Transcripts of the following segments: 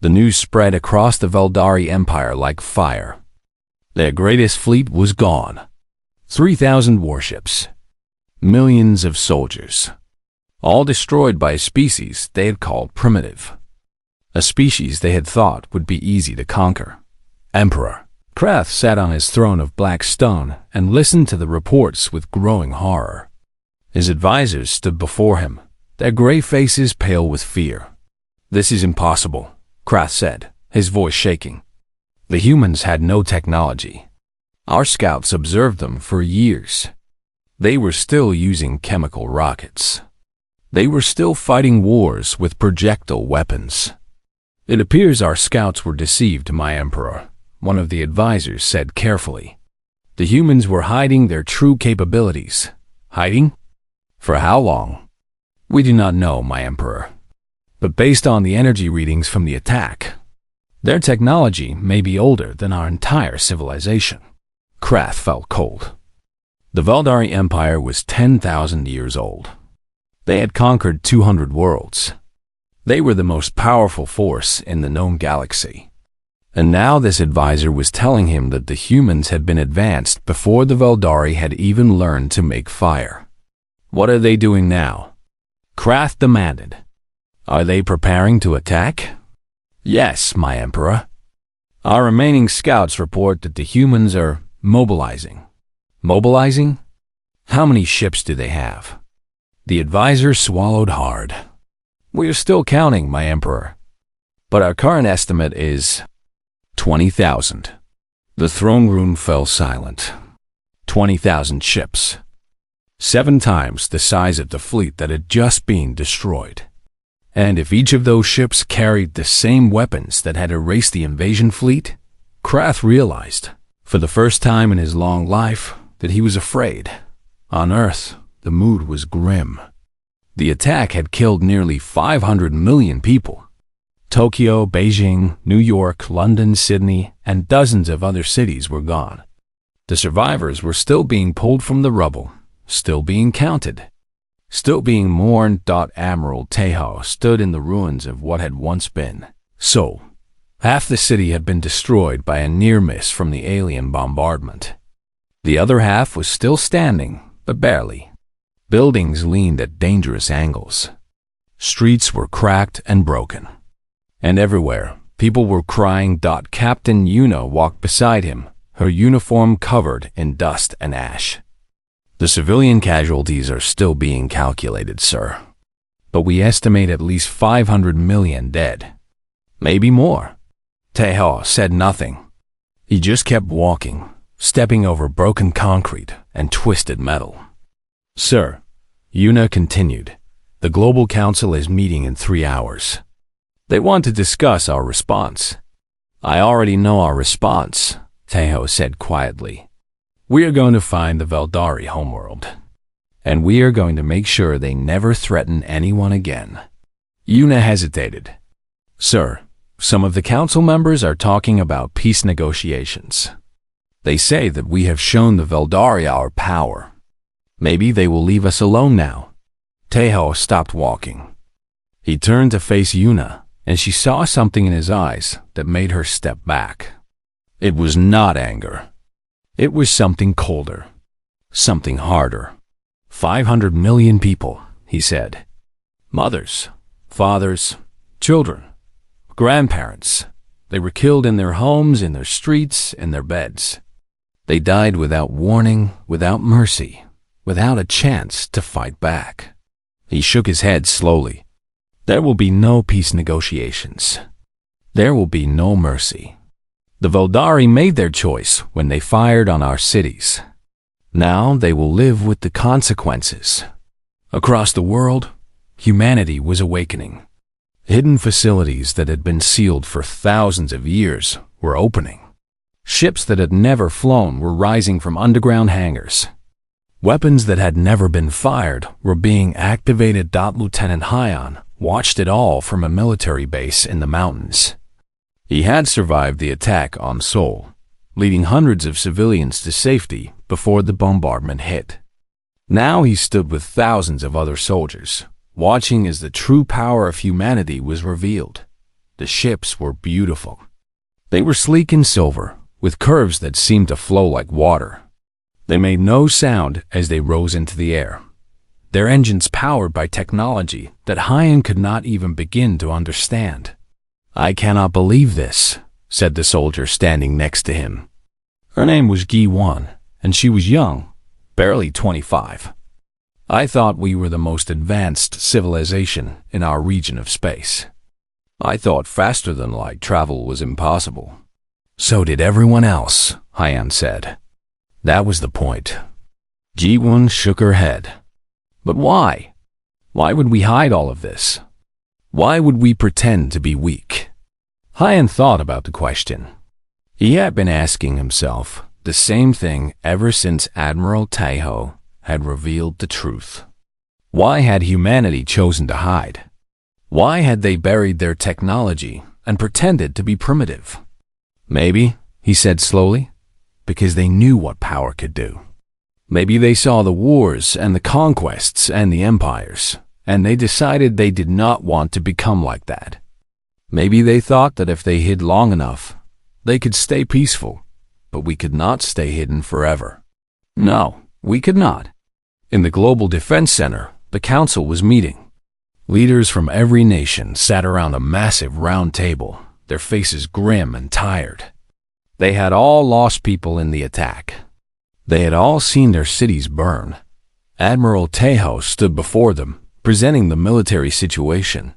The news spread across the Veldari Empire like fire. Their greatest fleet was gone. 3,000 warships. Millions of soldiers. All destroyed by a species they had called primitive. A species they had thought would be easy to conquer. Emperor Krath sat on his throne of black stone and listened to the reports with growing horror. His advisors stood before him, their gray faces pale with fear. "This is impossible," Krath said, his voice shaking. The humans had no technology. Our scouts observed them for years. They were still using chemical rockets. They were still fighting wars with projectile weapons. "It appears our scouts were deceived, my emperor," one of the advisors said carefully. "The humans were hiding their true capabilities." Hiding? For how long? "We do not know, my emperor. But based on the energy readings from the attack, their technology may be older than our entire civilization." Krath felt cold. The Veldari Empire was 10,000 years old. They had conquered 200 worlds. They were the most powerful force in the known galaxy. And now this advisor was telling him that the humans had been advanced before the Veldari had even learned to make fire. "What are they doing now?" Krath demanded. "Are they preparing to attack?" "Yes, my emperor. Our remaining scouts report that the humans are mobilizing." "Mobilizing? How many ships do they have?" The advisor swallowed hard. "We are still counting, my emperor. But our current estimate is 20,000. The throne room fell silent. 20,000 ships. 7 times the size of the fleet that had just been destroyed. And if each of those ships carried the same weapons that had erased the invasion fleet, Krath realized, for the first time in his long life, that he was afraid. On Earth, the mood was grim. The attack had killed nearly 500 million people. Tokyo, Beijing, New York, London, Sydney, and dozens of other cities were gone. The survivors were still being pulled from the rubble, still being counted, still being mourned. Admiral Tejo stood in the ruins of what had once been. So, half the city had been destroyed by a near miss from the alien bombardment. The other half was still standing, but barely. Buildings leaned at dangerous angles. Streets were cracked and broken. And everywhere, people were crying. Captain Yuna walked beside him, her uniform covered in dust and ash. "The civilian casualties are still being calculated, sir. But we estimate at least 500 million dead. Maybe more." Tejo said nothing. He just kept walking, stepping over broken concrete and twisted metal. "Sir," Yuna continued, "the Global Council is meeting in 3 hours. They want to discuss our response." "I already know our response," Tejo said quietly. "We are going to find the Veldari homeworld. And we are going to make sure they never threaten anyone again." Yuna hesitated. "Sir, some of the council members are talking about peace negotiations. They say that we have shown the Veldari our power. Maybe they will leave us alone now." Tejo stopped walking. He turned to face Yuna, and she saw something in his eyes that made her step back. It was not anger. It was something colder, something harder. 500 million people, he said. Mothers, fathers, children, grandparents. They were killed in their homes, in their streets, in their beds. They died without warning, without mercy, without a chance to fight back. He shook his head slowly. "There will be no peace negotiations. There will be no mercy. The Veldari made their choice when they fired on our cities. Now they will live with the consequences." Across the world, humanity was awakening. Hidden facilities that had been sealed for thousands of years were opening. Ships that had never flown were rising from underground hangars. Weapons that had never been fired were being activated. Lieutenant Hyon watched it all from a military base in the mountains. He had survived the attack on Seoul, leading hundreds of civilians to safety before the bombardment hit. Now he stood with thousands of other soldiers, watching as the true power of humanity was revealed. The ships were beautiful. They were sleek in silver, with curves that seemed to flow like water. They made no sound as they rose into the air, their engines powered by technology that Hyan could not even begin to understand. "I cannot believe this," said the soldier standing next to him. Her name was Gi-won, and she was young, barely 25. "I thought we were the most advanced civilization in our region of space. I thought faster-than-light travel was impossible." "So did everyone else," Hyan said. "That was the point." Ji-won shook her head. "But why? Why would we hide all of this? Why would we pretend to be weak?" Hyan thought about the question. He had been asking himself the same thing ever since Admiral Taeho had revealed the truth. Why had humanity chosen to hide? Why had they buried their technology and pretended to be primitive? "Maybe," he said slowly, "because they knew what power could do. Maybe they saw the wars and the conquests and the empires, and they decided they did not want to become like that. Maybe they thought that if they hid long enough, they could stay peaceful, but we could not stay hidden forever. No, we could not." In the Global Defense Center, the council was meeting. Leaders from every nation sat around a massive round table, their faces grim and tired. They had all lost people in the attack. They had all seen their cities burn. Admiral Taeho stood before them, presenting the military situation.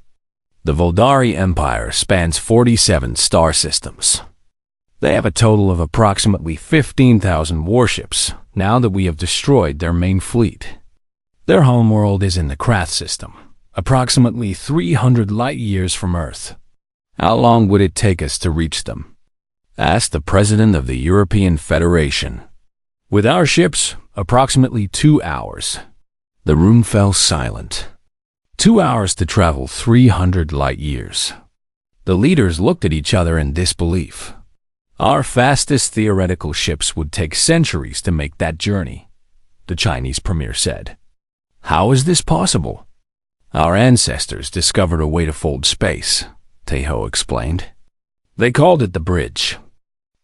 The Voldari Empire spans 47 star systems. They have a total of approximately 15,000 warships now that we have destroyed their main fleet. Their homeworld is in the Krath system, approximately 300 light-years from Earth. "How long would it take us to reach them?" asked the president of the European Federation. "With our ships, approximately 2 hours." The room fell silent. 2 hours to travel 300 light-years. The leaders looked at each other in disbelief. "Our fastest theoretical ships would take centuries to make that journey," the Chinese premier said. "How is this possible?" "Our ancestors discovered a way to fold space," Taeho explained. "They called it the bridge.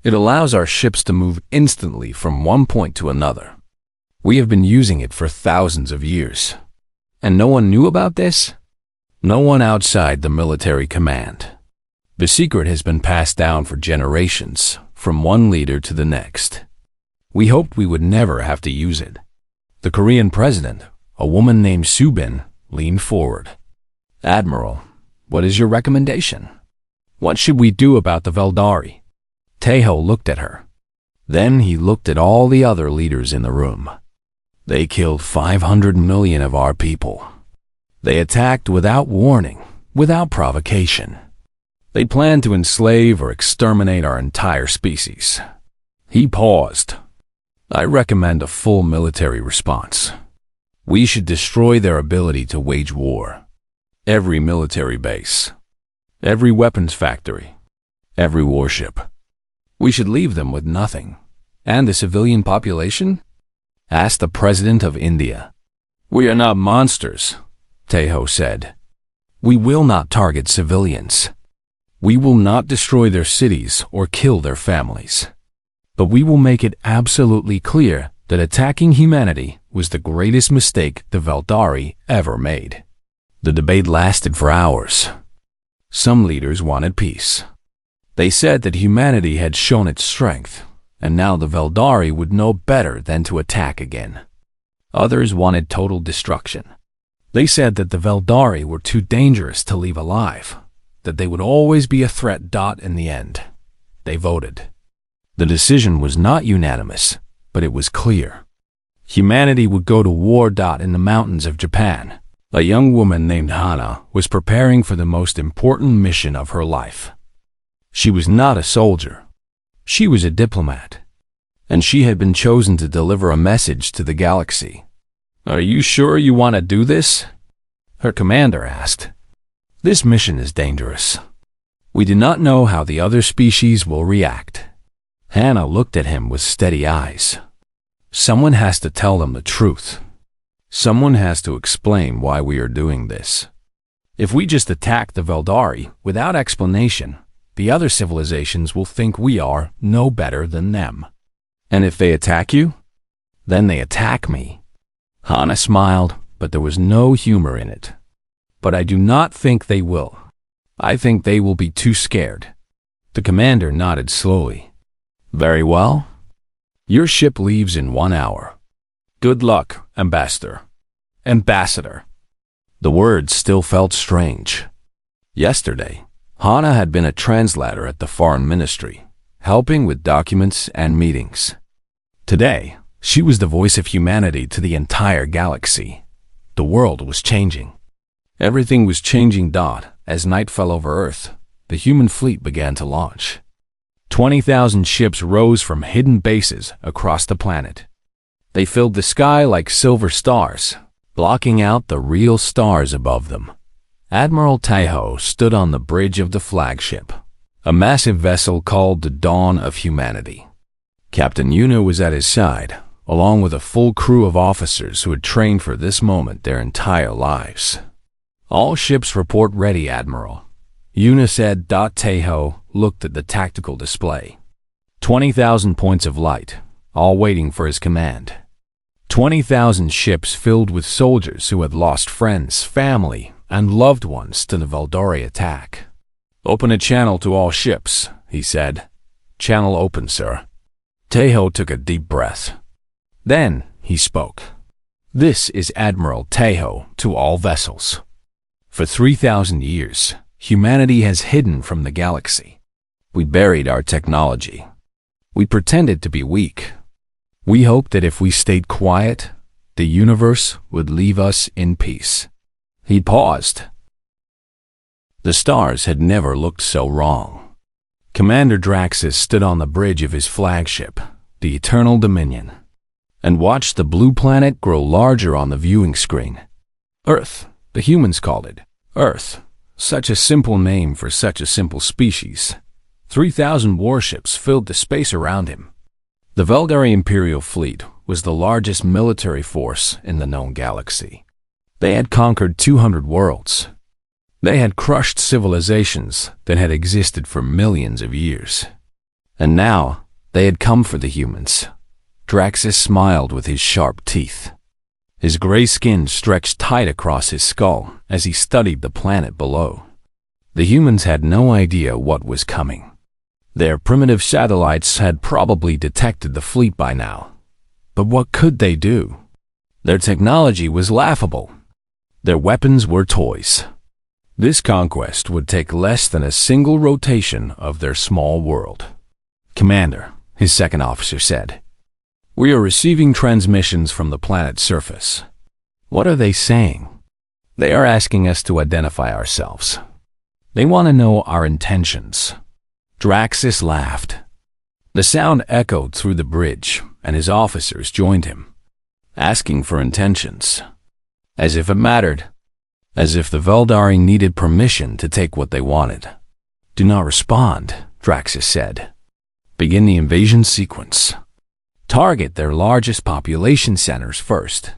It allows our ships to move instantly from one point to another. We have been using it for thousands of years. And no one knew about this? No one outside the military command. The secret has been passed down for generations, from one leader to the next. We hoped we would never have to use it." The Korean president, a woman named Subin, leaned forward. "Admiral, what is your recommendation? What should we do about the Veldari?" Taeho looked at her. Then he looked at all the other leaders in the room. "They killed 500 million of our people. They attacked without warning, without provocation. They planned to enslave or exterminate our entire species." He paused. "I recommend a full military response. We should destroy their ability to wage war. Every military base, every weapons factory, every warship. We should leave them with nothing." "And the civilian population?" asked the president of India. "We are not monsters," Taeho said. "We will not target civilians. We will not destroy their cities or kill their families. But we will make it absolutely clear that attacking humanity was the greatest mistake the Veldari ever made." The debate lasted for hours. Some leaders wanted peace. They said that humanity had shown its strength, and now the Veldari would know better than to attack again. Others wanted total destruction. They said that the Veldari were too dangerous to leave alive, that they would always be a threat. In the end, they voted. The decision was not unanimous, but it was clear. Humanity would go to war. In the mountains of Japan, a young woman named Hana was preparing for the most important mission of her life. She was not a soldier. She was a diplomat, and she had been chosen to deliver a message to the galaxy. "Are you sure you want to do this?" her commander asked. "This mission is dangerous. We do not know how the other species will react." Hannah looked at him with steady eyes. "Someone has to tell them the truth. Someone has to explain why we are doing this." If we just attack the Veldari without explanation, the other civilizations will think we are no better than them. And if they attack you, then they attack me. Hana smiled, but there was no humor in it. But I do not think they will. I think they will be too scared. The commander nodded slowly. Very well. Your ship leaves in 1 hour. Good luck, Ambassador. Ambassador. The words still felt strange. Yesterday, Hana had been a translator at the Foreign Ministry, helping with documents and meetings. Today, she was the voice of humanity to the entire galaxy. The world was changing. Everything was changing. As night fell over Earth, the human fleet began to launch. 20,000 ships rose from hidden bases across the planet. They filled the sky like silver stars, blocking out the real stars above them. Admiral Taiho stood on the bridge of the flagship, a massive vessel called the Dawn of Humanity. Captain Yuna was at his side, along with a full crew of officers who had trained for this moment their entire lives. All ships report ready, Admiral. Yuna said. Taiho looked at the tactical display. 20,000 points of light, all waiting for his command. 20,000 ships filled with soldiers who had lost friends, family, and loved ones to the Veldari attack. Open a channel to all ships, he said. Channel open, sir. Taiho took a deep breath. Then he spoke. This is Admiral Taiho to all vessels. For 3,000 years, humanity has hidden from the galaxy. We buried our technology. We pretended to be weak. We hoped that if we stayed quiet, the universe would leave us in peace. He paused. The stars had never looked so wrong. Commander Draxus stood on the bridge of his flagship, the Eternal Dominion, and watched the blue planet grow larger on the viewing screen. Earth, the humans called it. Earth, such a simple name for such a simple species. 3,000 warships filled the space around him. The Veldari Imperial fleet was the largest military force in the known galaxy. They had conquered 200 worlds. They had crushed civilizations that had existed for millions of years. And now, they had come for the humans. Draxus smiled with his sharp teeth. His gray skin stretched tight across his skull as he studied the planet below. The humans had no idea what was coming. Their primitive satellites had probably detected the fleet by now. But what could they do? Their technology was laughable. Their weapons were toys. This conquest would take less than a single rotation of their small world. Commander, his second officer said, we are receiving transmissions from the planet's surface. What are they saying? They are asking us to identify ourselves. They want to know our intentions. Draxus laughed. The sound echoed through the bridge, and his officers joined him, asking for intentions. As if it mattered. As if the Veldari needed permission to take what they wanted. Do not respond, Draxus said. Begin the invasion sequence. Target their largest population centers first.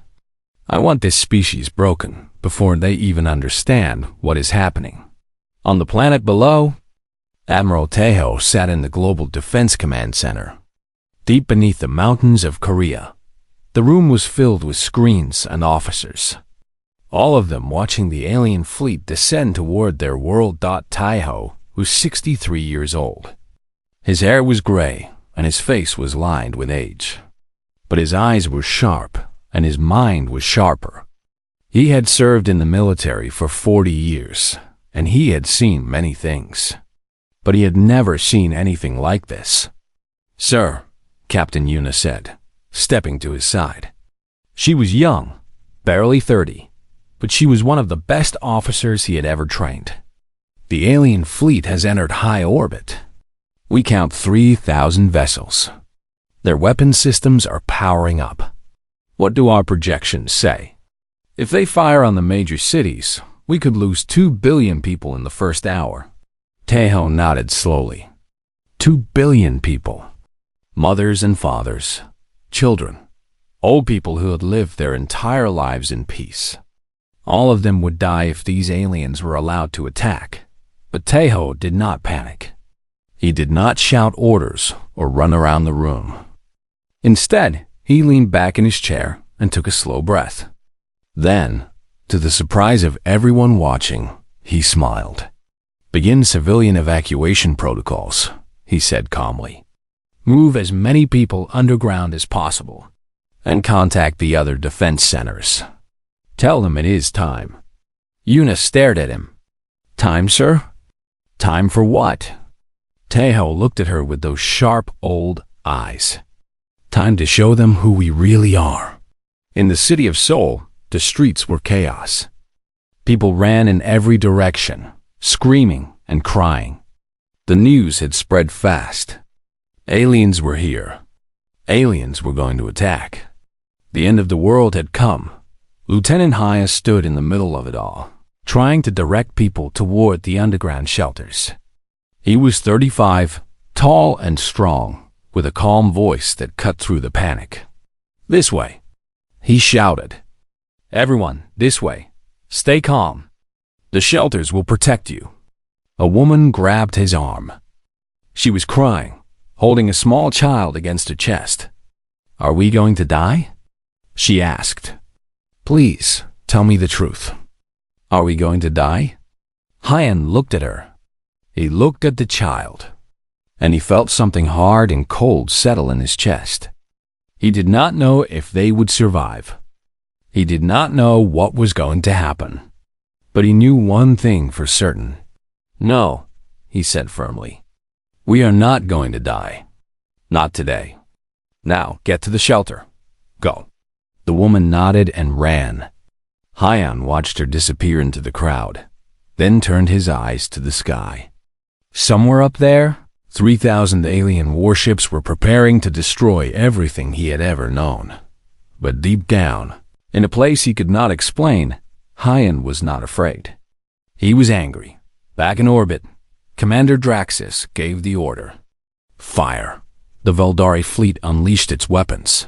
I want this species broken before they even understand what is happening. On the planet below, Admiral Taiho sat in the Global Defense Command Center, deep beneath the mountains of Korea. The room was filled with screens and officers, all of them watching the alien fleet descend toward their world. Taiho was 63 years old. His hair was gray, and his face was lined with age. But his eyes were sharp, and his mind was sharper. He had served in the military for 40 years, and he had seen many things. But he had never seen anything like this. Sir, Captain Yuna said, stepping to his side. She was young, barely 30, but she was one of the best officers he had ever trained. The alien fleet has entered high orbit. We count 3,000 vessels. Their weapon systems are powering up. What do our projections say? If they fire on the major cities, we could lose 2 billion people in the first hour. Taiho nodded slowly. 2 billion people. Mothers and fathers, children, old people who had lived their entire lives in peace. All of them would die if these aliens were allowed to attack. But Taeho did not panic. He did not shout orders or run around the room. Instead, he leaned back in his chair and took a slow breath. Then, to the surprise of everyone watching, he smiled. "Begin civilian evacuation protocols," he said calmly. "Move as many people underground as possible, and contact the other defense centers. Tell them it is time." Yuna stared at him. "Time, sir? Time for what?" Taeho looked at her with those sharp old eyes. "Time to show them who we really are." In the city of Seoul, the streets were chaos. People ran in every direction, screaming and crying. The news had spread fast. Aliens were here. Aliens were going to attack. The end of the world had come. Lieutenant Haya stood in the middle of it all, trying to direct people toward the underground shelters. He was 35, tall and strong, with a calm voice that cut through the panic. "This way," he shouted. "Everyone, this way. Stay calm. The shelters will protect you." A woman grabbed his arm. She was crying, holding a small child against her chest. "Are we going to die?" she asked. "Please, tell me the truth. Are we going to die?" Hyan looked at her. He looked at the child, and he felt something hard and cold settle in his chest. He did not know if they would survive. He did not know what was going to happen. But he knew one thing for certain. "No," he said firmly. "We are not going to die. Not today. Now get to the shelter. Go." The woman nodded and ran. Hyan watched her disappear into the crowd, then turned his eyes to the sky. Somewhere up there, 3,000 alien warships were preparing to destroy everything he had ever known. But deep down, in a place he could not explain, Hyan was not afraid. He was angry. Back in orbit, Commander Draxus gave the order. Fire. The Veldari fleet unleashed its weapons.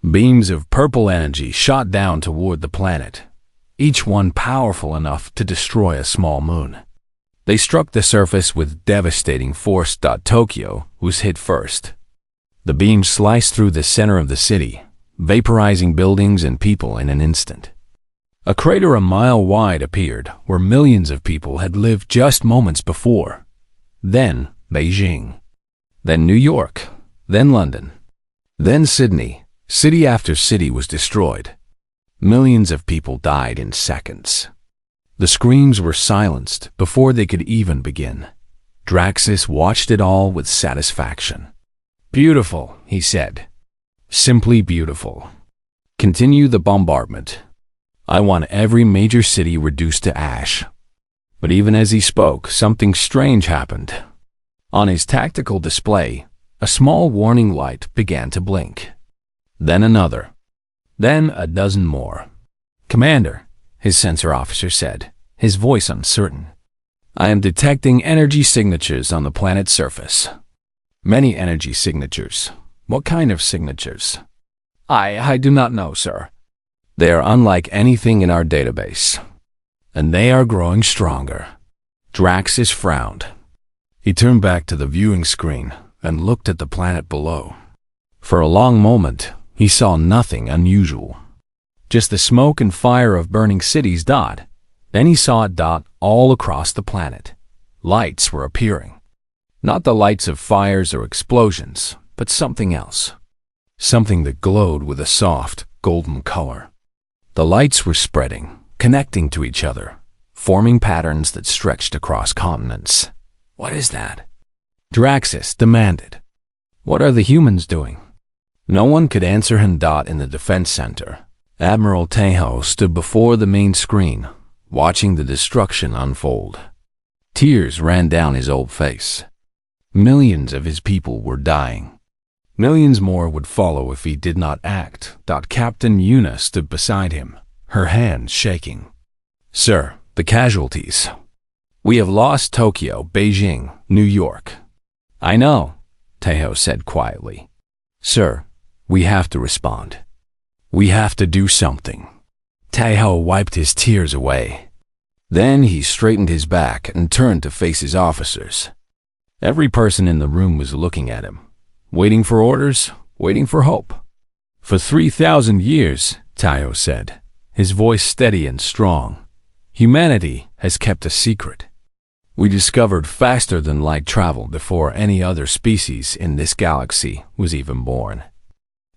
Beams of purple energy shot down toward the planet, each one powerful enough to destroy a small moon. They struck the surface with devastating force. Tokyo was hit first. The beams sliced through the center of the city, vaporizing buildings and people in an instant. A crater a mile wide appeared where millions of people had lived just moments before. Then Beijing. Then New York. Then London. Then Sydney. City after city was destroyed. Millions of people died in seconds. The screams were silenced before they could even begin. Draxus watched it all with satisfaction. "Beautiful," he said. "Simply beautiful. Continue the bombardment. I want every major city reduced to ash." But even as he spoke, something strange happened. On his tactical display, a small warning light began to blink. Then another. Then a dozen more. "Commander," his sensor officer said, his voice uncertain, "I am detecting energy signatures on the planet's surface." "Many energy signatures. What kind of signatures?" I do not know, sir." "They are unlike anything in our database. And they are growing stronger." Draxus frowned. He turned back to the viewing screen and looked at the planet below. For a long moment, he saw nothing unusual. Just the smoke and fire of burning cities. Then he saw it all across the planet. Lights were appearing. Not the lights of fires or explosions, but something else. Something that glowed with a soft, golden color. The lights were spreading, connecting to each other, forming patterns that stretched across continents. "What is that?" Draxus demanded. "What are the humans doing?" No one could answer him. In the defense center, Admiral Taeho stood before the main screen, watching the destruction unfold. Tears ran down his old face. Millions of his people were dying. Millions more would follow if he did not act. Captain Yuna stood beside him, her hands shaking. "Sir, the casualties. We have lost Tokyo, Beijing, New York." "I know," Taeho said quietly. "Sir, we have to respond. We have to do something." Taeho wiped his tears away. Then he straightened his back and turned to face his officers. Every person in the room was looking at him, waiting for orders, waiting for hope. For 3,000 years, Taeho said, his voice steady and strong, humanity has kept a secret. We discovered faster than light travel before any other species in this galaxy was even born.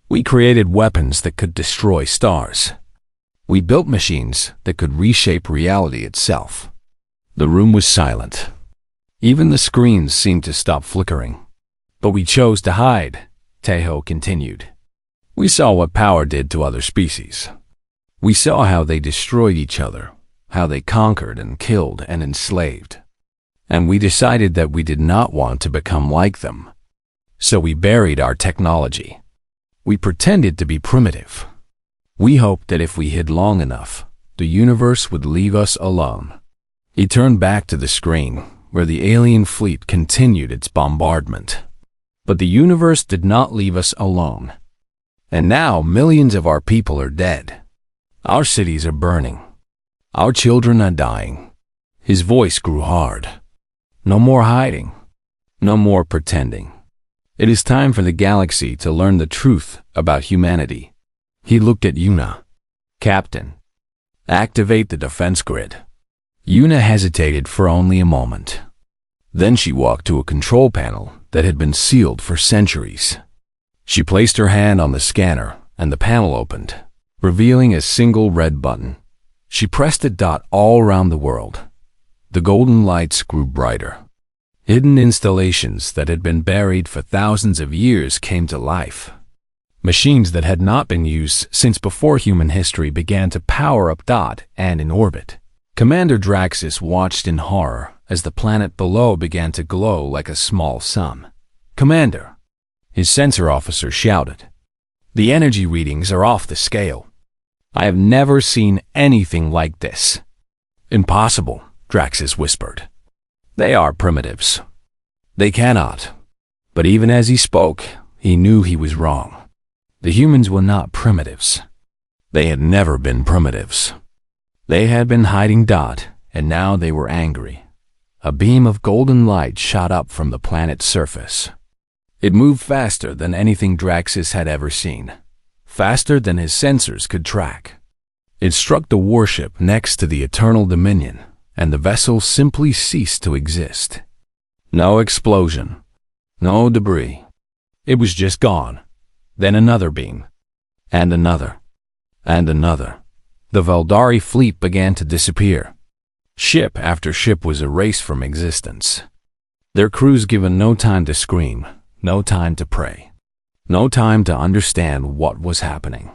We created weapons that could destroy stars. We built machines that could reshape reality itself. The room was silent. Even the screens seemed to stop flickering. But we chose to hide, Taeho continued. We saw what power did to other species. We saw how they destroyed each other, how they conquered and killed and enslaved. And we decided that we did not want to become like them. So we buried our technology. We pretended to be primitive. We hoped that if we hid long enough, the universe would leave us alone. He turned back to the screen, where the alien fleet continued its bombardment. But the universe did not leave us alone. And now millions of our people are dead. Our cities are burning. Our children are dying. His voice grew hard. No more hiding. No more pretending. It is time for the galaxy to learn the truth about humanity. He looked at Yuna. Captain, activate the defense grid. Yuna hesitated for only a moment. Then she walked to a control panel that had been sealed for centuries. She placed her hand on the scanner and the panel opened, revealing a single red button. She pressed a dot all around the world. The golden lights grew brighter. Hidden installations that had been buried for thousands of years came to life. Machines that had not been used since before human history began to power up dot and in orbit. Commander Draxus watched in horror as the planet below began to glow like a small sun. Commander, his sensor officer shouted. The energy readings are off the scale. I have never seen anything like this. Impossible, Draxus whispered. They are primitives. They cannot. But even as he spoke, he knew he was wrong. The humans were not primitives. They had never been primitives. They had been hiding dot, and now they were angry. A beam of golden light shot up from the planet's surface. It moved faster than anything Draxus had ever seen, faster than his sensors could track. It struck the warship next to the Eternal Dominion, and the vessel simply ceased to exist. No explosion, no debris. It was just gone. Then another beam, and another, and another. The Veldari fleet began to disappear. Ship after ship was erased from existence. Their crews given no time to scream, no time to pray, no time to understand what was happening.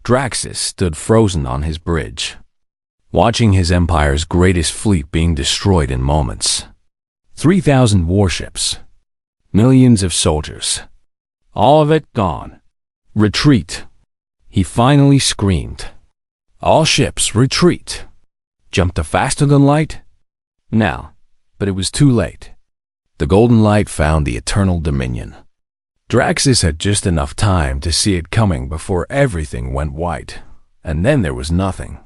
Draxus stood frozen on his bridge, watching his empire's greatest fleet being destroyed in moments. 3,000 warships, millions of soldiers, all of it gone. Retreat, he finally screamed. All ships, retreat. Jump to faster than light? Now, but it was too late. The golden light found the Eternal Dominion. Draxus had just enough time to see it coming before everything went white, and then there was nothing.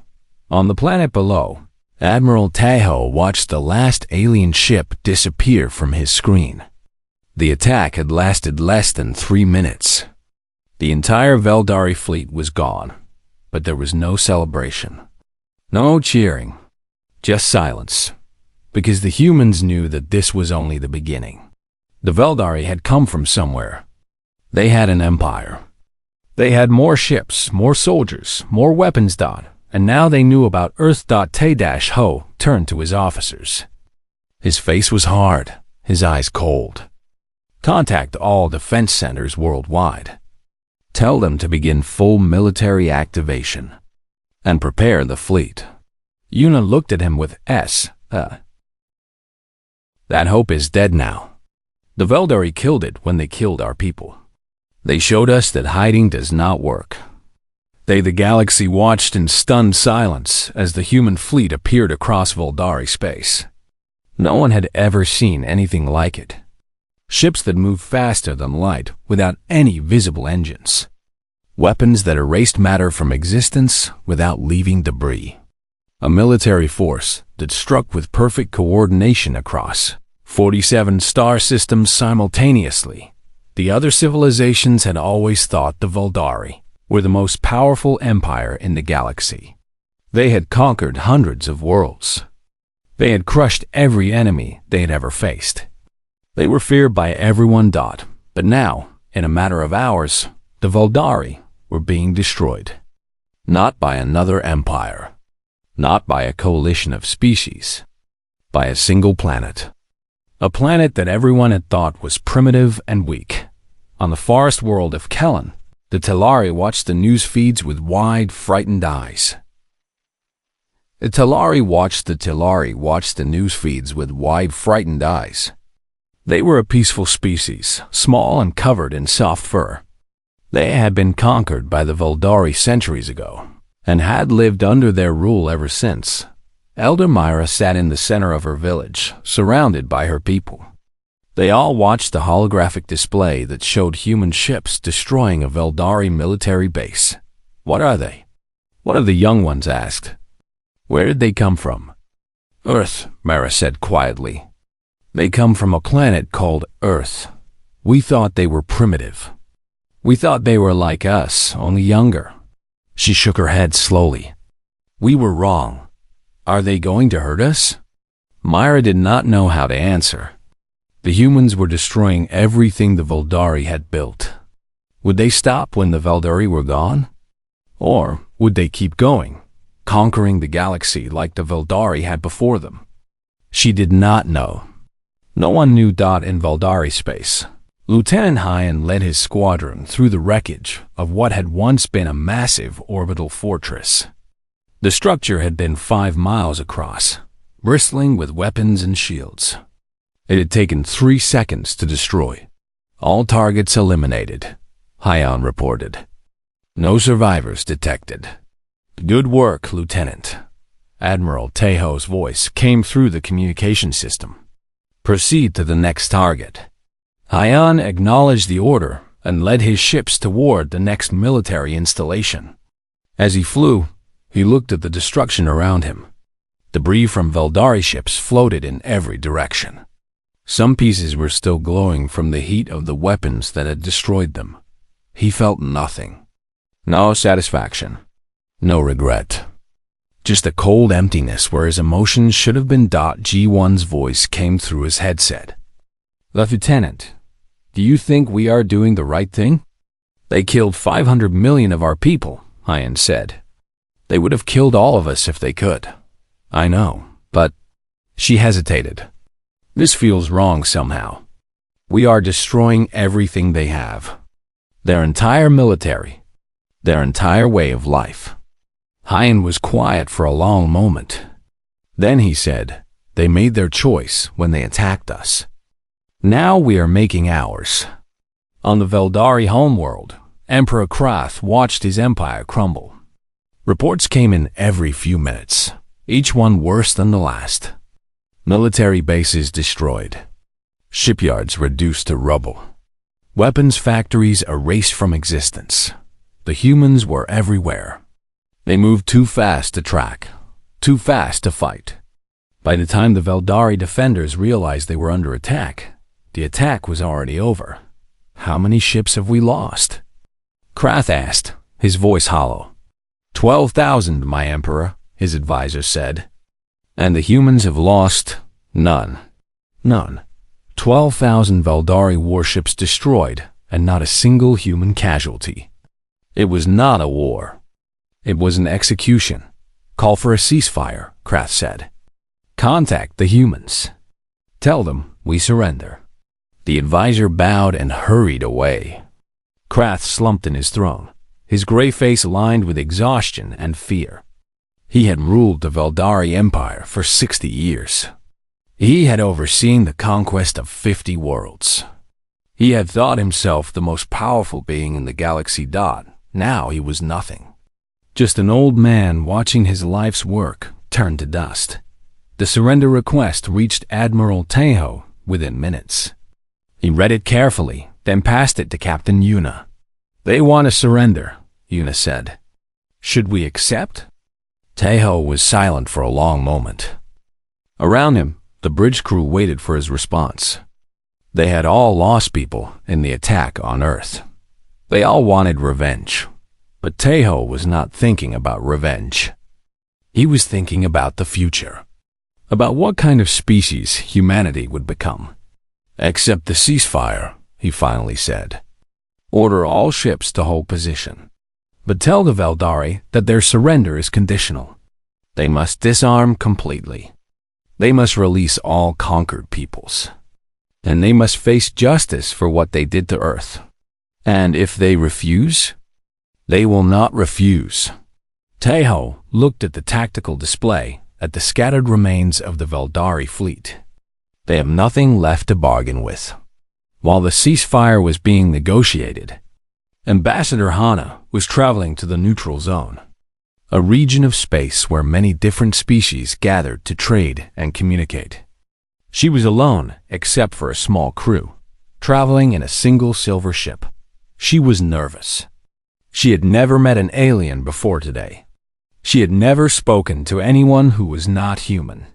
On the planet below, Admiral Taeho watched the last alien ship disappear from his screen. The attack had lasted less than 3 minutes. The entire Veldari fleet was gone, but there was no celebration. No cheering, just silence, because the humans knew that this was only the beginning. The Veldari had come from somewhere. They had an empire. They had more ships, more soldiers, more weapons. And now they knew about Earth. Tae-Ho turned to his officers. His face was hard, his eyes cold. Contact all defense centers worldwide. Tell them to begin full military activation and prepare the fleet. Yuna looked at him with That hope is dead now. The Veldari killed it when they killed our people. They showed us that hiding does not work. The galaxy watched in stunned silence as the human fleet appeared across Veldari space. No one had ever seen anything like it. Ships that moved faster than light without any visible engines. weapons that erased matter from existence without leaving debris. A military force that struck with perfect coordination across 47 star systems simultaneously. The other civilizations had always thought the Vuldari were the most powerful empire in the galaxy. They had conquered hundreds of worlds. They had crushed every enemy they had ever faced. They were feared by everyone. But now, in a matter of hours, the Vuldari were being destroyed. Not by another empire. Not by a coalition of species. By a single planet. A planet that everyone had thought was primitive and weak. On the forest world of Kellen, the Telari watched the news feeds with wide, frightened eyes. The Telari watched the news feeds with wide, frightened eyes. They were a peaceful species, small and covered in soft fur. They had been conquered by the Vuldari centuries ago, and had lived under their rule ever since. Elder Myra sat in the center of her village, surrounded by her people. They all watched the holographic display that showed human ships destroying a Vuldari military base. What are they? One of the young ones asked. Where did they come from? Earth, Myra said quietly. They come from a planet called Earth. We thought they were primitive. We thought they were like us, only younger. She shook her head slowly. We were wrong. Are they going to hurt us? Myra did not know how to answer. The humans were destroying everything the Vuldari had built. Would they stop when the Vuldari were gone? Or would they keep going, conquering the galaxy like the Vuldari had before them? She did not know. No one knew. In Vuldari space, Lieutenant Hyan led his squadron through the wreckage of what had once been a massive orbital fortress. The structure had been 5 miles across, bristling with weapons and shields. It had taken 3 seconds to destroy. All targets eliminated, Hyan reported. No survivors detected. Good work, Lieutenant. Admiral Tejo's voice came through the communication system. Proceed to the next target. Hyan acknowledged the order and led his ships toward the next military installation. As he flew, he looked at the destruction around him. Debris from Vuldari ships floated in every direction. Some pieces were still glowing from the heat of the weapons that had destroyed them. He felt nothing. No satisfaction. No regret. Just a cold emptiness where his emotions should have been. G1's voice came through his headset. Lieutenant, do you think we are doing the right thing? They killed 500 million of our people, Hyan said. They would have killed all of us if they could. I know, but... She hesitated. This feels wrong somehow. We are destroying everything they have. Their entire military. Their entire way of life. Hyan was quiet for a long moment. Then he said, they made their choice when they attacked us. Now we are making ours. On the Vuldari homeworld, Emperor Krath watched his empire crumble. Reports came in every few minutes, each one worse than the last. Military bases destroyed. Shipyards reduced to rubble. Weapons factories erased from existence. The humans were everywhere. They moved too fast to track, too fast to fight. By the time the Vuldari defenders realized they were under attack, the attack was already over. How many ships have we lost? Krath asked, his voice hollow. 12,000, my emperor, his advisor said. And the humans have lost none. None. 12,000 Vuldari warships destroyed, and not a single human casualty. It was not a war. It was an execution. Call for a ceasefire, Krath said. Contact the humans. Tell them we surrender. The advisor bowed and hurried away. Krath slumped in his throne, his gray face lined with exhaustion and fear. He had ruled the Vuldari Empire for 60 years. He had overseen the conquest of 50 worlds. He had thought himself the most powerful being in the galaxy. Now he was nothing. Just an old man watching his life's work turn to dust. The surrender request reached Admiral Tejo within minutes. He read it carefully, then passed it to Captain Yuna. They want to surrender, Yuna said. Should we accept? Tejo was silent for a long moment. Around him, the bridge crew waited for his response. They had all lost people in the attack on Earth. They all wanted revenge. But Tejo was not thinking about revenge. He was thinking about the future. About what kind of species humanity would become. Accept the ceasefire, he finally said. Order all ships to hold position. But tell the Veldari that their surrender is conditional. They must disarm completely. They must release all conquered peoples. And they must face justice for what they did to Earth. And if they refuse, they will not refuse. Tejo looked at the tactical display, at the scattered remains of the Veldari fleet. They have nothing left to bargain with. While the ceasefire was being negotiated, Ambassador Hana was traveling to the neutral zone, a region of space where many different species gathered to trade and communicate. She was alone except for a small crew, traveling in a single silver ship. She was nervous. She had never met an alien before today. She had never spoken to anyone who was not human.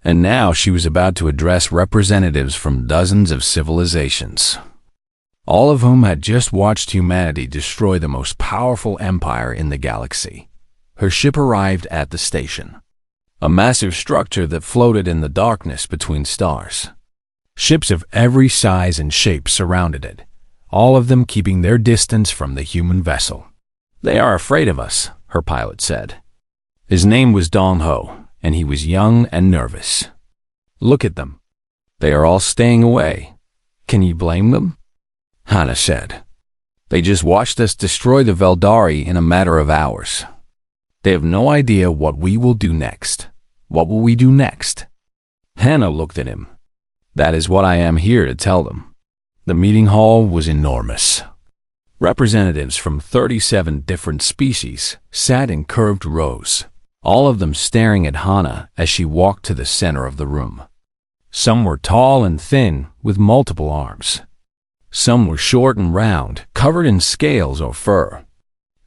And now she was about to address representatives from dozens of civilizations, all of whom had just watched humanity destroy the most powerful empire in the galaxy. Her ship arrived at the station, a massive structure that floated in the darkness between stars. Ships of every size and shape surrounded it, all of them keeping their distance from the human vessel. They are afraid of us, her pilot said. His name was Dong Ho, and he was young and nervous. Look at them. They are all staying away. Can you blame them? Hana said. They just watched us destroy the Veldari in a matter of hours. They have no idea what we will do next. What will we do next? Hana looked at him. That is what I am here to tell them. The meeting hall was enormous. Representatives from 37 different species sat in curved rows, all of them staring at Hana as she walked to the center of the room. Some were tall and thin, with multiple arms. Some were short and round, covered in scales or fur.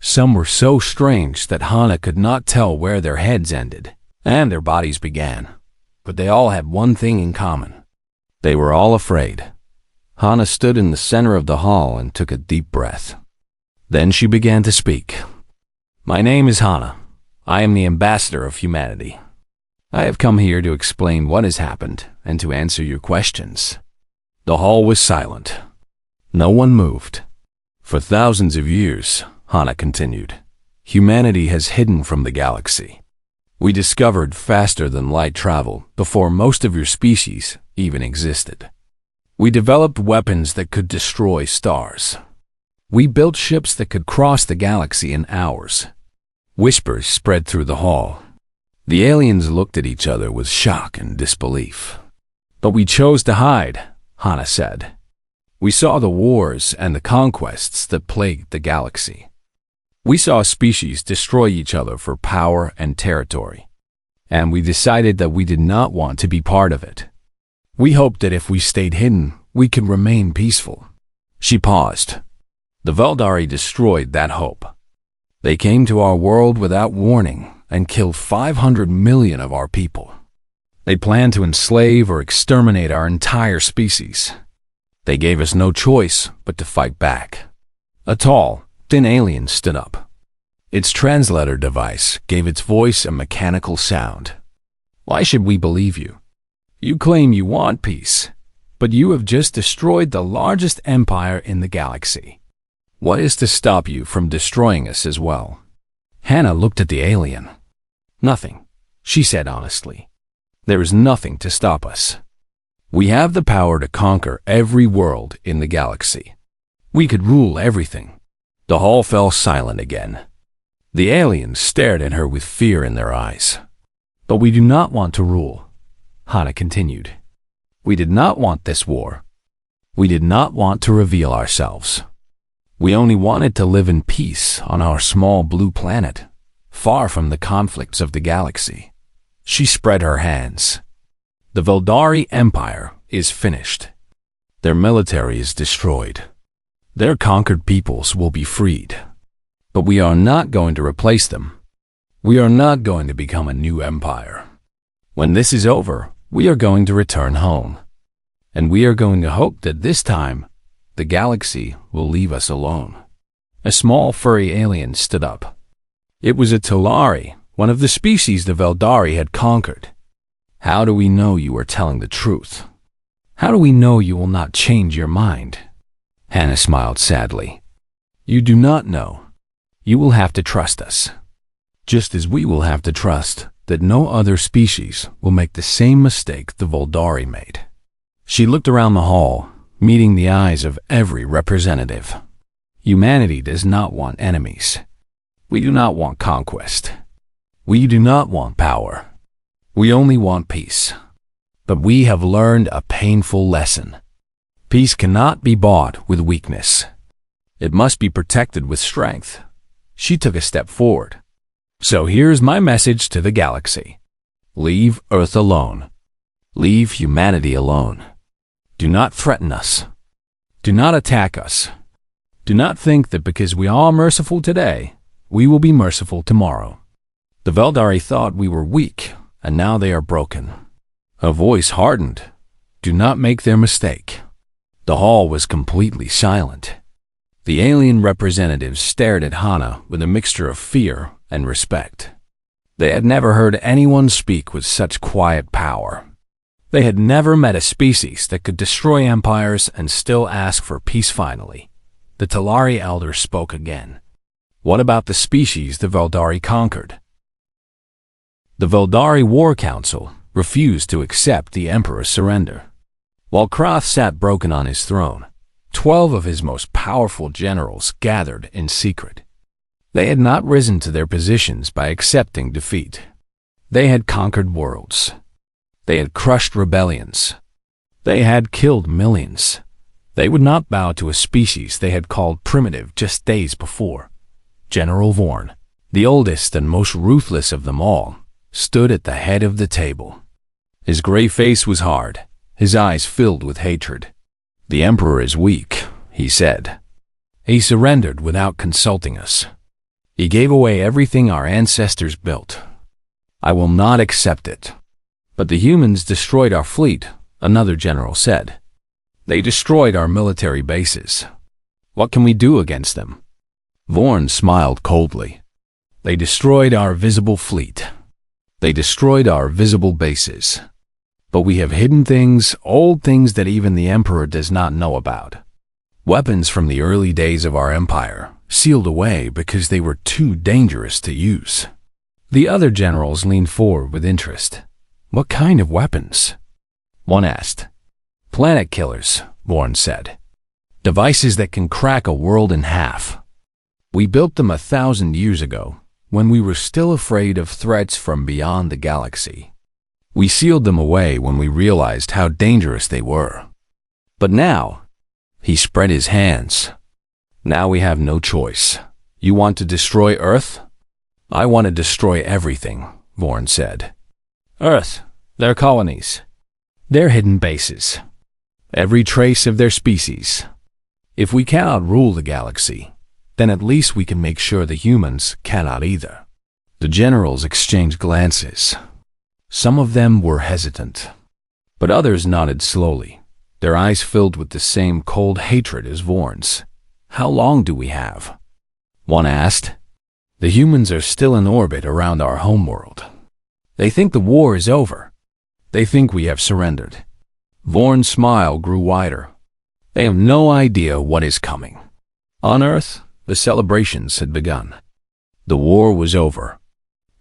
Some were so strange that Hana could not tell where their heads ended and their bodies began. But they all had one thing in common. They were all afraid. Hana stood in the center of the hall and took a deep breath. Then she began to speak. My name is Hana. I am the ambassador of humanity. I have come here to explain what has happened and to answer your questions. The hall was silent. No one moved. For thousands of years, Hana continued, humanity has hidden from the galaxy. We discovered faster than light travel before most of your species even existed. We developed weapons that could destroy stars. We built ships that could cross the galaxy in hours. Whispers spread through the hall. The aliens looked at each other with shock and disbelief. But we chose to hide, Hana said. We saw the wars and the conquests that plagued the galaxy. We saw species destroy each other for power and territory. And we decided that we did not want to be part of it. We hoped that if we stayed hidden, we could remain peaceful. She paused. The Veldari destroyed that hope. They came to our world without warning and killed 500 million of our people. They planned to enslave or exterminate our entire species. They gave us no choice but to fight back. A tall, thin alien stood up. Its translator device gave its voice a mechanical sound. Why should we believe you? You claim you want peace, but you have just destroyed the largest empire in the galaxy. What is to stop you from destroying us as well? Hana looked at the alien. Nothing, she said honestly. There is nothing to stop us. We have the power to conquer every world in the galaxy. We could rule everything. The hall fell silent again. The aliens stared at her with fear in their eyes. But we do not want to rule, Hana continued. We did not want this war. We did not want to reveal ourselves. We only wanted to live in peace on our small blue planet, far from the conflicts of the galaxy. She spread her hands. The Veldari Empire is finished. Their military is destroyed. Their conquered peoples will be freed. But we are not going to replace them. We are not going to become a new empire. When this is over, we are going to return home. And we are going to hope that this time, the galaxy will leave us alone. A small furry alien stood up. It was a Talari, one of the species the Veldari had conquered. How do we know you are telling the truth? How do we know you will not change your mind? Hannah smiled sadly. You do not know. You will have to trust us. Just as we will have to trust that no other species will make the same mistake the Veldari made. She looked around the hall, meeting the eyes of every representative. Humanity does not want enemies. We do not want conquest. We do not want power. We only want peace. But we have learned a painful lesson. Peace cannot be bought with weakness. It must be protected with strength. She took a step forward. So here's my message to the galaxy. Leave Earth alone. Leave humanity alone. Do not threaten us. Do not attack us. Do not think that because we are merciful today, we will be merciful tomorrow. The Veldari thought we were weak, and now they are broken. Her voice hardened. Do not make their mistake. The hall was completely silent. The alien representatives stared at Hannah with a mixture of fear and respect. They had never heard anyone speak with such quiet power. They had never met a species that could destroy empires and still ask for peace finally. The Talari elder spoke again. What about the species the Veldari conquered? The Veldari War Council refused to accept the Emperor's surrender. While Krath sat broken on his throne, 12 of his most powerful generals gathered in secret. They had not risen to their positions by accepting defeat. They had conquered worlds. They had crushed rebellions. They had killed millions. They would not bow to a species they had called primitive just days before. General Vorn, the oldest and most ruthless of them all, stood at the head of the table. His gray face was hard, his eyes filled with hatred. The Emperor is weak, he said. He surrendered without consulting us. He gave away everything our ancestors built. I will not accept it. But the humans destroyed our fleet, another general said. They destroyed our military bases. What can we do against them? Vorn smiled coldly. They destroyed our visible fleet. They destroyed our visible bases. But we have hidden things, old things that even the Emperor does not know about. Weapons from the early days of our empire, sealed away because they were too dangerous to use. The other generals leaned forward with interest. What kind of weapons? One asked. Planet killers, Vorn said. Devices that can crack a world in half. We built them 1,000 years ago, when we were still afraid of threats from beyond the galaxy. We sealed them away when we realized how dangerous they were. But now, he spread his hands. Now we have no choice. You want to destroy Earth? I want to destroy everything, Vorn said. Earth, their colonies, their hidden bases, every trace of their species. If we cannot rule the galaxy, then at least we can make sure the humans cannot either. The generals exchanged glances. Some of them were hesitant, but others nodded slowly, their eyes filled with the same cold hatred as Vorn's. How long do we have? One asked. The humans are still in orbit around our homeworld. They think the war is over. They think we have surrendered. Vorn's smile grew wider. They have no idea what is coming. On Earth, the celebrations had begun. The war was over.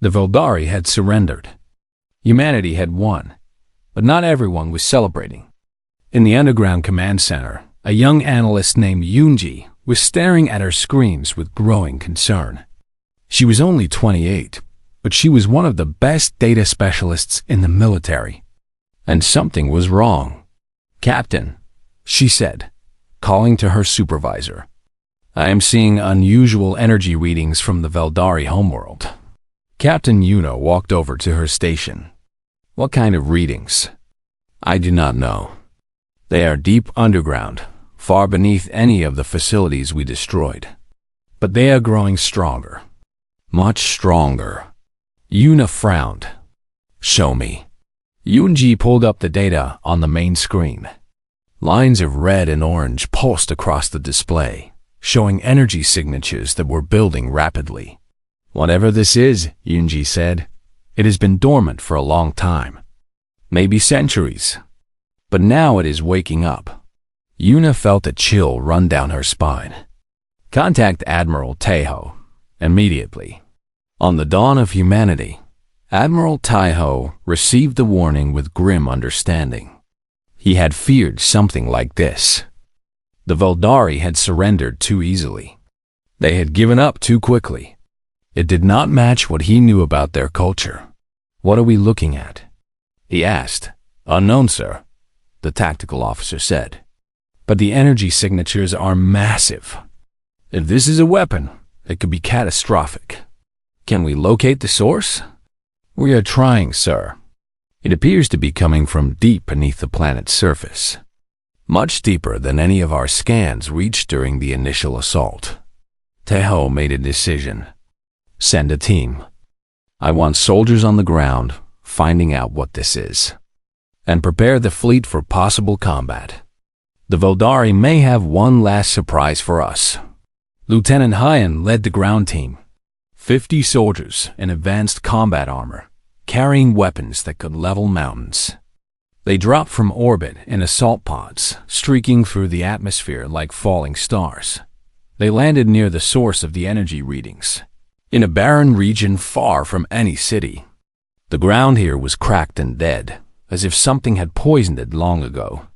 The Veldari had surrendered. Humanity had won, but not everyone was celebrating. In the underground command center, a young analyst named Yoonji was staring at her screens with growing concern. She was only 28, but she was one of the best data specialists in the military. And something was wrong. Captain, she said, calling to her supervisor. I am seeing unusual energy readings from the Veldari homeworld. Captain Yuno walked over to her station. What kind of readings? I do not know. They are deep underground, far beneath any of the facilities we destroyed. but they are growing stronger. Much stronger. Yuna frowned. Show me. Yunji pulled up the data on the main screen. Lines of red and orange pulsed across the display, showing energy signatures that were building rapidly. Whatever this is, Yunji said, it has been dormant for a long time. Maybe centuries. But now it is waking up. Yuna felt a chill run down her spine. Contact Admiral Taiho immediately. On the dawn of humanity, Admiral Taiho received the warning with grim understanding. He had feared something like this. The Veldari had surrendered too easily. They had given up too quickly. It did not match what he knew about their culture. What are we looking at? He asked. Unknown, sir, the tactical officer said. But the energy signatures are massive. If this is a weapon, it could be catastrophic. Can we locate the source? We are trying, sir. It appears to be coming from deep beneath the planet's surface. Much deeper than any of our scans reached during the initial assault. Taiho made a decision. Send a team. I want soldiers on the ground finding out what this is. And prepare the fleet for possible combat. The Veldari may have one last surprise for us. Lieutenant Hyan led the ground team. 50 soldiers in advanced combat armor, carrying weapons that could level mountains. They dropped from orbit in assault pods, streaking through the atmosphere like falling stars. They landed near the source of the energy readings, in a barren region far from any city. The ground here was cracked and dead, as if something had poisoned it long ago.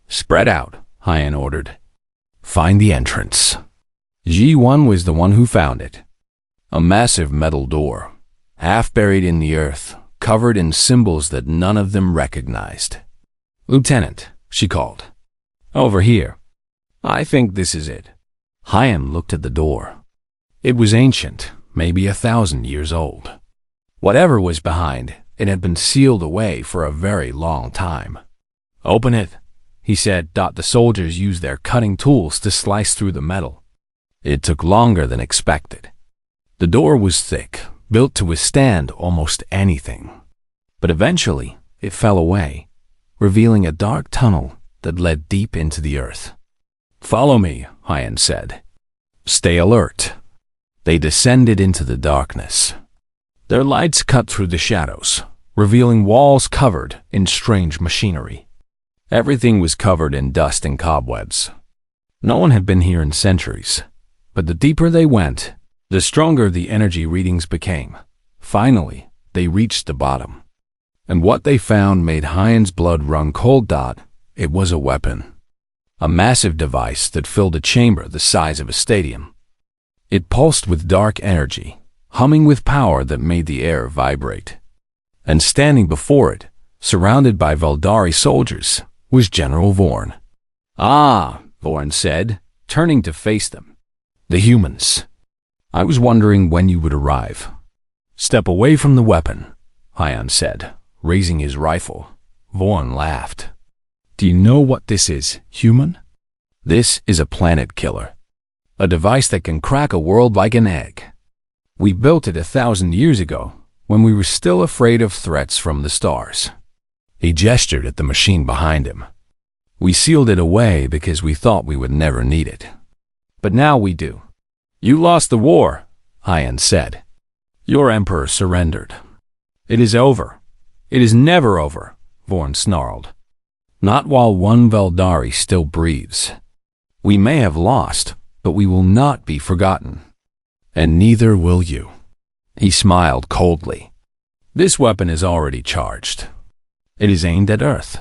Spread out, Hyan ordered. Find the entrance. G1 was the one who found it. A massive metal door, half buried in the earth, covered in symbols that none of them recognized. Lieutenant, she called. Over here. I think this is it. Hyan looked at the door. It was ancient, maybe 1,000 years old. Whatever was behind, it had been sealed away for a very long time. Open it, he said. The soldiers used their cutting tools to slice through the metal. It took longer than expected. The door was thick, built to withstand almost anything. But eventually, it fell away, revealing a dark tunnel that led deep into the earth. Follow me, Hyan said. Stay alert. They descended into the darkness. Their lights cut through the shadows, revealing walls covered in strange machinery. Everything was covered in dust and cobwebs. No one had been here in centuries, but the deeper they went, the stronger the energy readings became. Finally, they reached the bottom. And what they found made Hyan's blood run cold. It was a weapon. A massive device that filled a chamber the size of a stadium. It pulsed with dark energy, humming with power that made the air vibrate. And standing before it, surrounded by Veldari soldiers, was General Vorn. Ah, Vorn said, turning to face them. The humans. I was wondering when you would arrive. Step away from the weapon, Hyan said, raising his rifle. Vorn laughed. Do you know what this is, human? This is a planet killer. A device that can crack a world like an egg. We built it 1,000 years ago, when we were still afraid of threats from the stars. He gestured at the machine behind him. We sealed it away because we thought we would never need it. But now we do. You lost the war, Hyan said. Your emperor surrendered. It is over. It is never over, Vorn snarled. Not while one Veldari still breathes. We may have lost, but we will not be forgotten. And neither will you. He smiled coldly. This weapon is already charged. It is aimed at Earth.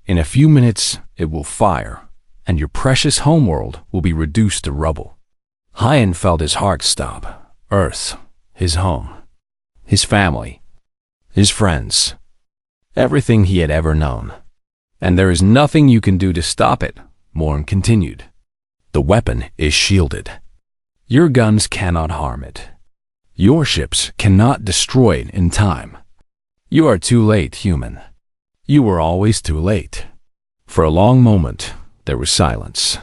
In a few minutes, it will fire, and your precious homeworld will be reduced to rubble. Hyan felt his heart stop. Earth, his home, his family, his friends, everything he had ever known. And there is nothing you can do to stop it, Vorn continued. The weapon is shielded. Your guns cannot harm it. Your ships cannot destroy it in time. You are too late, human. You were always too late. For a long moment, there was silence.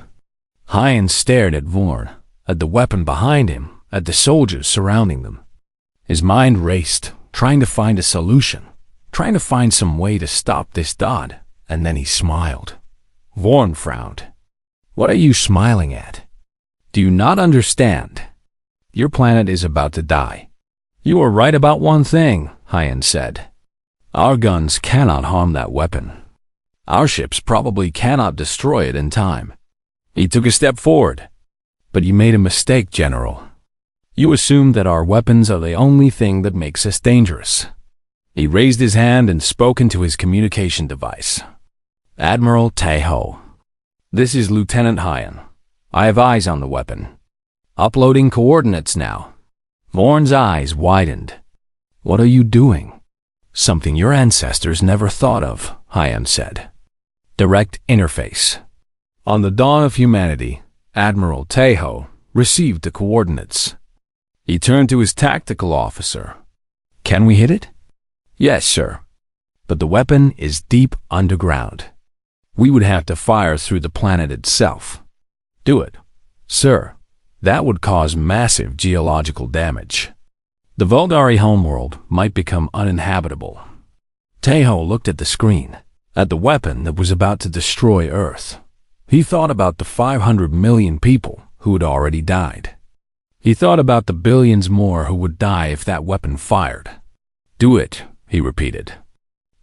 Hyan stared at Vorn, at the weapon behind him, at the soldiers surrounding them. His mind raced, trying to find a solution, trying to find some way to stop this dot, and then he smiled. Vorn frowned. What are you smiling at? Do you not understand? Your planet is about to die. You are right about one thing, Hyan said. Our guns cannot harm that weapon. Our ships probably cannot destroy it in time. He took a step forward. But you made a mistake, General. You assumed that our weapons are the only thing that makes us dangerous. He raised his hand and spoke into his communication device. Admiral Taeho. This is Lieutenant Hyan. I have eyes on the weapon. Uploading coordinates now. Vorn's eyes widened. What are you doing? Something your ancestors never thought of, Hyan said. Direct interface. On the dawn of humanity, Admiral Taeho received the coordinates. He turned to his tactical officer. Can we hit it? Yes, sir. But the weapon is deep underground. We would have to fire through the planet itself. Do it. Sir, that would cause massive geological damage. The Voldari homeworld might become uninhabitable. Taeho looked at the screen, at the weapon that was about to destroy Earth. He thought about the 500 million people who had already died. He thought about the billions more who would die if that weapon fired. Do it, he repeated.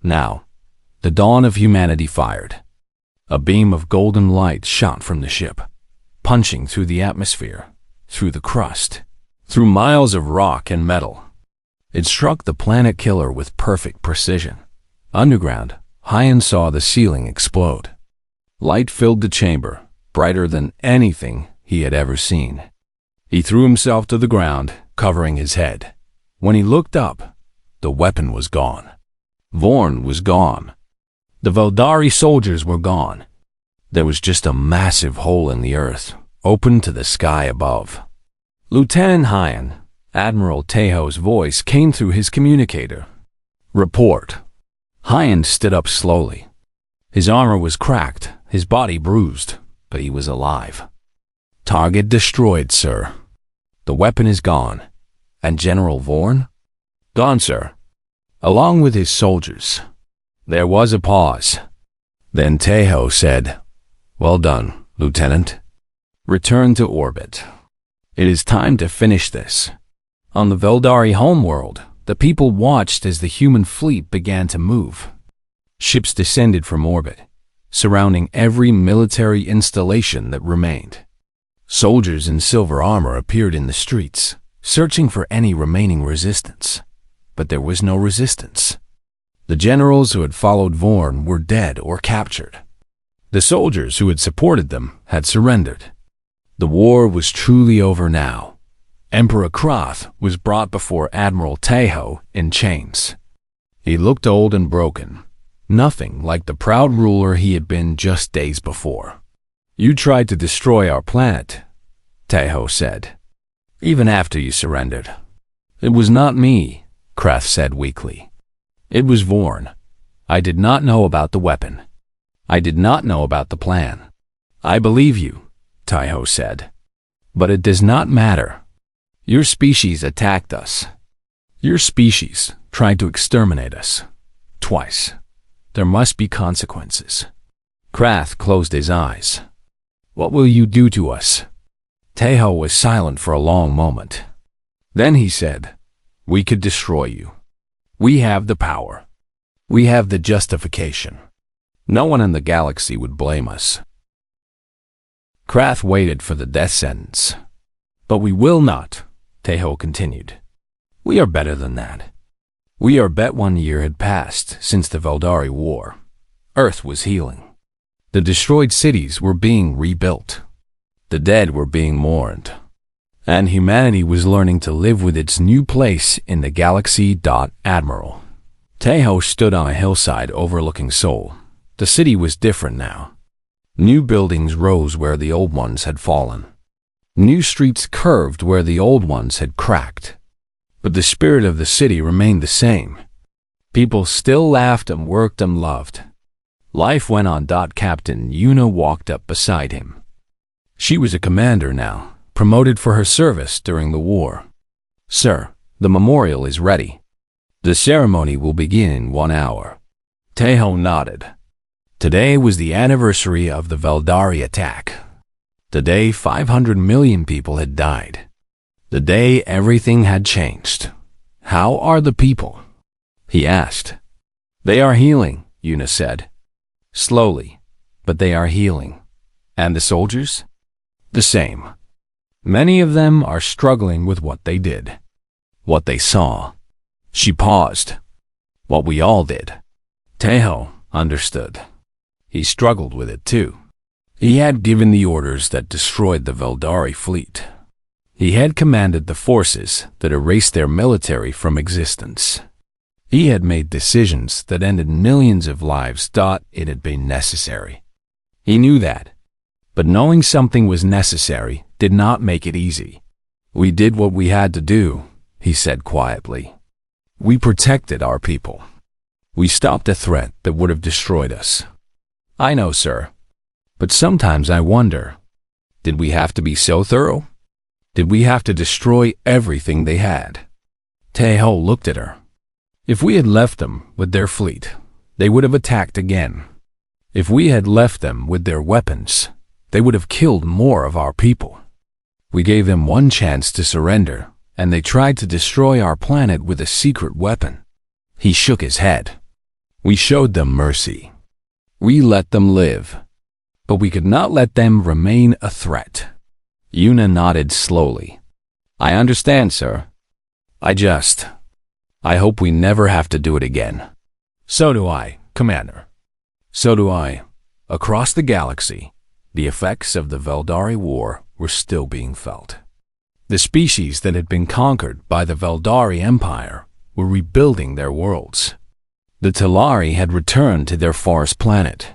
Now, the dawn of humanity fired. A beam of golden light shot from the ship, punching through the atmosphere, through the crust, through miles of rock and metal. It struck the planet killer with perfect precision. Underground, Hyan saw the ceiling explode. Light filled the chamber, brighter than anything he had ever seen. He threw himself to the ground, covering his head. When he looked up, the weapon was gone. Vorn was gone. The Voldari soldiers were gone. There was just a massive hole in the earth, open to the sky above. Lieutenant Hyan, Admiral Taeho's voice came through his communicator. Report. Hyan stood up slowly. His armor was cracked, his body bruised, but he was alive. Target destroyed, sir. The weapon is gone. And General Vorn? Gone, sir. Along with his soldiers. There was a pause. Then Taeho said, Well done, Lieutenant. Return to orbit. It is time to finish this. On the Voldari homeworld, the people watched as the human fleet began to move. Ships descended from orbit, surrounding every military installation that remained. Soldiers in silver armor appeared in the streets, searching for any remaining resistance. But there was no resistance. The generals who had followed Vorn were dead or captured. The soldiers who had supported them had surrendered. The war was truly over now. Emperor Krath was brought before Admiral Taeho in chains. He looked old and broken, nothing like the proud ruler he had been just days before. You tried to destroy our planet, Taeho said, even after you surrendered. It was not me, Krath said weakly. It was Vorn. I did not know about the weapon. I did not know about the plan. I believe you, Taeho said. But it does not matter. Your species attacked us. Your species tried to exterminate us. Twice. There must be consequences. Krath closed his eyes. What will you do to us? Taeho was silent for a long moment. Then he said, We could destroy you. We have the power. We have the justification. No one in the galaxy would blame us. Krath waited for the death sentence. But we will not, Taeho continued. We are better than that. We are bet 1 year had passed since the Voldari War. Earth was healing. The destroyed cities were being rebuilt. The dead were being mourned. And humanity was learning to live with its new place in the galaxy. Admiral Taeho stood on a hillside overlooking Seoul. The city was different now. New buildings rose where the old ones had fallen. New streets curved where the old ones had cracked. But the spirit of the city remained the same. People still laughed and worked and loved. Life went on. Captain Yuna walked up beside him. She was a commander now, promoted for her service during the war. Sir, the memorial is ready. The ceremony will begin in 1 hour. Tejo nodded. Today was the anniversary of the Veldari attack. The day 500 million people had died. The day everything had changed. How are the people? He asked. They are healing, Yuna said. Slowly, but they are healing. And the soldiers? The same. Many of them are struggling with what they did, what they saw. She paused. What we all did. Tejo understood. He struggled with it too. He had given the orders that destroyed the Veldari fleet. He had commanded the forces that erased their military from existence. He had made decisions that ended millions of lives. It had been necessary. He knew that. But knowing something was necessary did not make it easy. We did what we had to do, he said quietly. We protected our people. We stopped a threat that would have destroyed us. I know, sir. But sometimes I wonder, did we have to be so thorough? Did we have to destroy everything they had? Tejo looked at her. If we had left them with their fleet, they would have attacked again. If we had left them with their weapons, they would have killed more of our people. We gave them one chance to surrender, and they tried to destroy our planet with a secret weapon. He shook his head. We showed them mercy. We let them live. But we could not let them remain a threat. Yuna nodded slowly. I understand, sir. I hope we never have to do it again. So do I, Commander. So do I. Across the galaxy, the effects of the Veldari War were still being felt. The species that had been conquered by the Veldari Empire were rebuilding their worlds. The Talari had returned to their forest planet.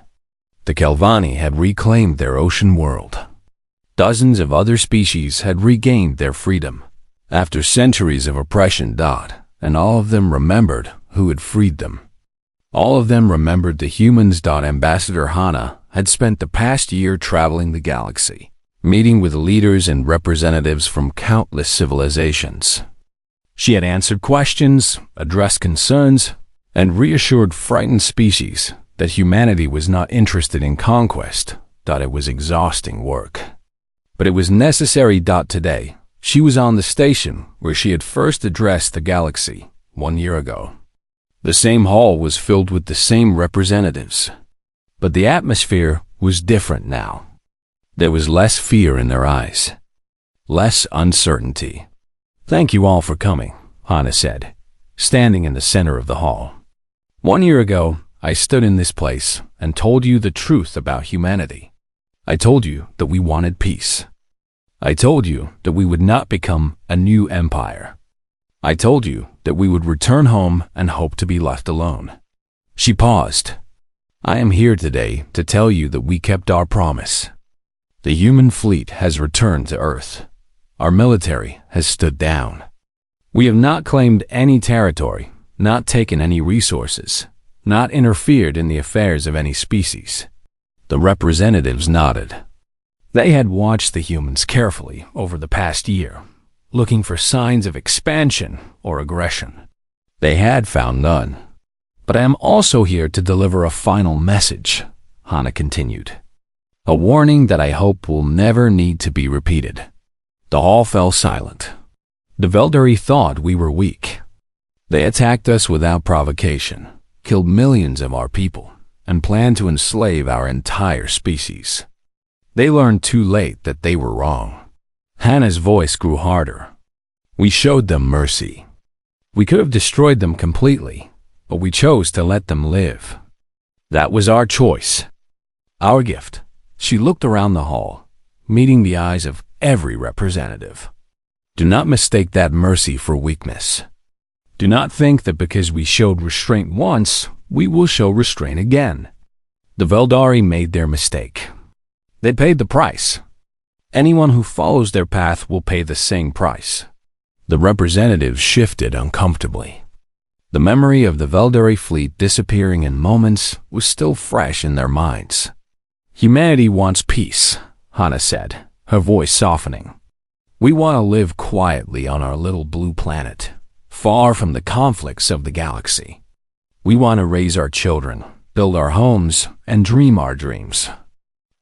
The Kelvani had reclaimed their ocean world. Dozens of other species had regained their freedom after centuries of oppression. And all of them remembered who had freed them. All of them remembered the humans. Ambassador Hana had spent the past year traveling the galaxy, meeting with leaders and representatives from countless civilizations. She had answered questions, addressed concerns, and reassured frightened species that humanity was not interested in conquest. It was exhausting work. But it was necessary. Today, she was on the station where she had first addressed the galaxy 1 year ago. The same hall was filled with the same representatives. But the atmosphere was different now. There was less fear in their eyes, less uncertainty. Thank you all for coming, Hana said, standing in the center of the hall. 1 year ago, I stood in this place and told you the truth about humanity. I told you that we wanted peace. I told you that we would not become a new empire. I told you that we would return home and hope to be left alone. She paused. I am here today to tell you that we kept our promise. The human fleet has returned to Earth. Our military has stood down. We have not claimed any territory, not taken any resources, not interfered in the affairs of any species. The representatives nodded. They had watched the humans carefully over the past year, looking for signs of expansion or aggression. They had found none. But I am also here to deliver a final message, Hana continued. A warning that I hope will never need to be repeated. The hall fell silent. The Veldari thought we were weak. They attacked us without provocation, killed millions of our people, and planned to enslave our entire species. They learned too late that they were wrong. Hana's voice grew harder. We showed them mercy. We could have destroyed them completely, but we chose to let them live. That was our choice. Our gift. She looked around the hall, meeting the eyes of every representative. Do not mistake that mercy for weakness. Do not think that because we showed restraint once, we will show restraint again. The Veldari made their mistake. They paid the price. Anyone who follows their path will pay the same price. The representatives shifted uncomfortably. The memory of the Veldari fleet disappearing in moments was still fresh in their minds. Humanity wants peace, Hana said, her voice softening. We want to live quietly on our little blue planet, far from the conflicts of the galaxy. We want to raise our children, build our homes, and dream our dreams.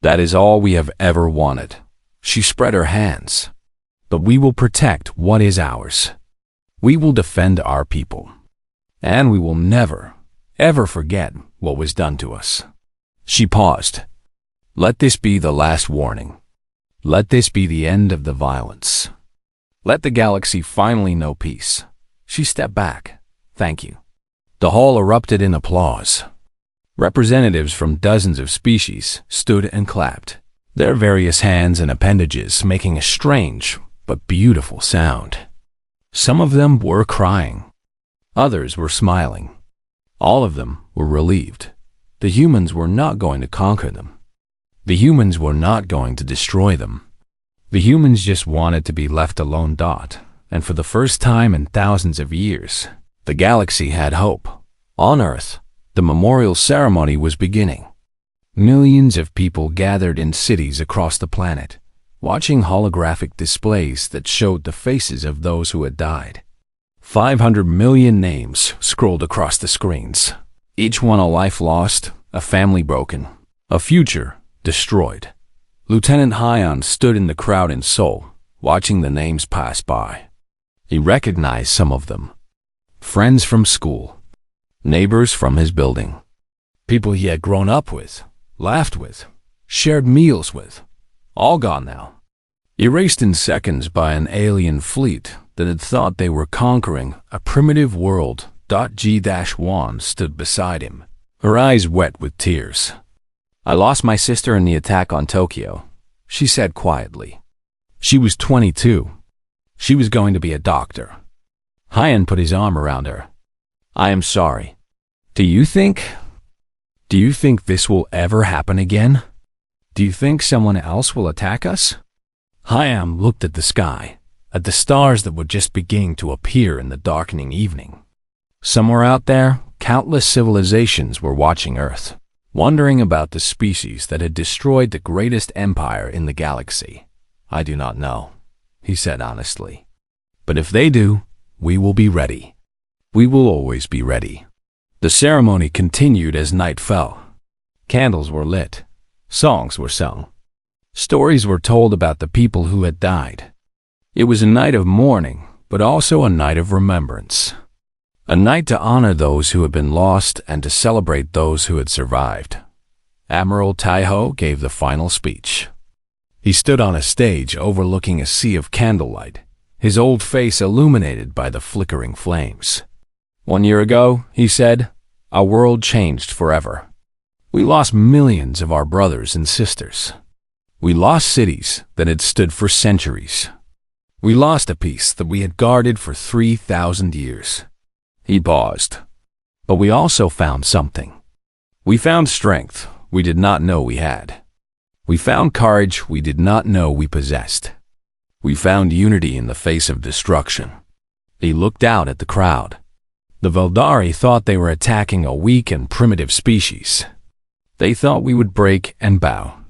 That is all we have ever wanted." She spread her hands. "But we will protect what is ours. We will defend our people. And we will never, ever forget what was done to us." She paused. "Let this be the last warning. Let this be the end of the violence. Let the galaxy finally know peace." She stepped back. "Thank you." The hall erupted in applause. Representatives from dozens of species stood and clapped, their various hands and appendages making a strange but beautiful sound. Some of them were crying. Others were smiling. All of them were relieved. The humans were not going to conquer them. The humans were not going to destroy them. The humans just wanted to be left alone. And for the first time in thousands of years, the galaxy had hope. On Earth, the memorial ceremony was beginning. Millions of people gathered in cities across the planet, watching holographic displays that showed the faces of those who had died. 500 million names scrolled across the screens. Each one a life lost, a family broken, a future destroyed. Lieutenant Hyon stood in the crowd in Seoul, watching the names pass by. He recognized some of them. Friends from school, neighbors from his building, people he had grown up with, laughed with, shared meals with, all gone now. Erased in seconds by an alien fleet that had thought they were conquering a primitive world. G-Wan stood beside him, her eyes wet with tears. "I lost my sister in the attack on Tokyo," she said quietly. She was 22. She was going to be a doctor. Hyon put his arm around her. "I am sorry. Do you think this will ever happen again? Do you think someone else will attack us?" Hyon looked at the sky, at the stars that were just beginning to appear in the darkening evening. Somewhere out there, countless civilizations were watching Earth, wondering about the species that had destroyed the greatest empire in the galaxy. "I do not know," he said honestly. "But if they do, we will be ready. We will always be ready." The ceremony continued as night fell. Candles were lit. Songs were sung. Stories were told about the people who had died. It was a night of mourning, but also a night of remembrance. A night to honor those who had been lost and to celebrate those who had survived. Admiral Taiho gave the final speech. He stood on a stage overlooking a sea of candlelight, his old face illuminated by the flickering flames. "1 year ago," he said, "our world changed forever. We lost millions of our brothers and sisters. We lost cities that had stood for centuries. We lost a peace that we had guarded for 3,000 years. He paused. "But we also found something. We found strength we did not know we had. We found courage we did not know we possessed. We found unity in the face of destruction." He looked out at the crowd. The Veldari thought they were attacking a weak and primitive species. They thought we would break and bow.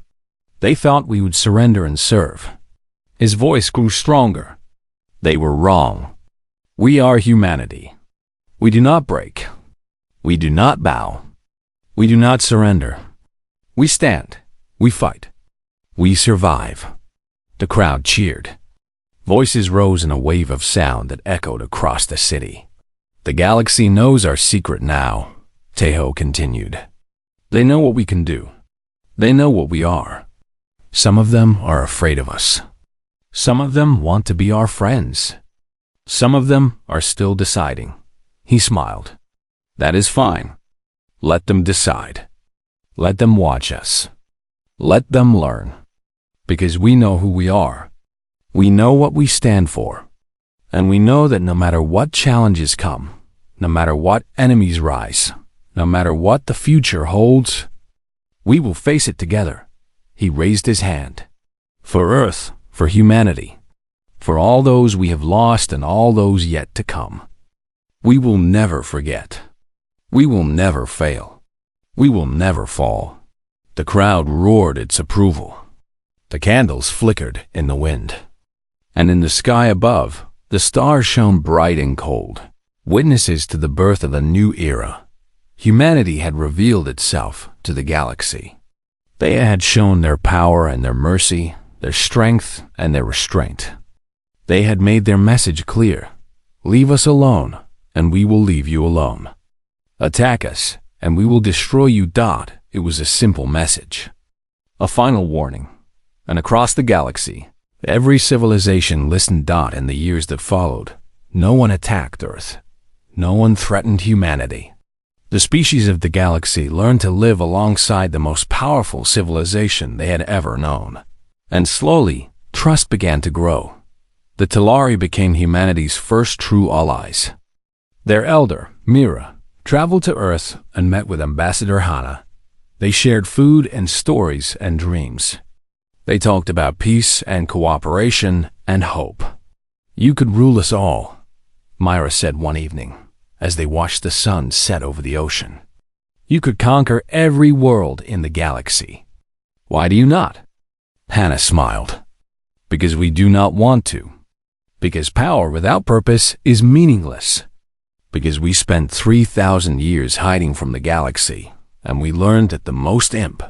They thought we would surrender and serve. His voice grew stronger. They were wrong. We are humanity. We do not break. We do not bow. We do not surrender. We stand. We fight. We survive. The crowd cheered. Voices rose in a wave of sound that echoed across the city. "The galaxy knows our secret now," Taiho continued. "They know what we can do. They know what we are. Some of them are afraid of us. Some of them want to be our friends. Some of them are still deciding." He smiled. "That is fine. Let them decide. Let them watch us. Let them learn. Because we know who we are. We know what we stand for. And we know that no matter what challenges come, no matter what enemies rise, no matter what the future holds, we will face it together." He raised his hand. "For Earth, for humanity, for all those we have lost and all those yet to come. We will never forget. We will never fail. We will never fall." The crowd roared its approval. The candles flickered in the wind. And in the sky above, the stars shone bright and cold, witnesses to the birth of a new era. Humanity had revealed itself to the galaxy. They had shown their power and their mercy, their strength and their restraint. They had made their message clear. Leave us alone, and we will leave you alone. Attack us, and we will destroy you. It was a simple message. A final warning. And across the galaxy, every civilization listened. In the years that followed, no one attacked Earth. No one threatened humanity. The species of the galaxy learned to live alongside the most powerful civilization they had ever known. And slowly, trust began to grow. The Talari became humanity's first true allies. Their elder, Mira, traveled to Earth and met with Ambassador Hana. They shared food and stories and dreams. They talked about peace and cooperation and hope. You could rule us all, Myra said one evening, as they watched the sun set over the ocean. You could conquer every world in the galaxy. Why do you not? Hana smiled. Because we do not want to. Because power without purpose is meaningless. Because we spent 3,000 years hiding from the galaxy, and we learned that the most imp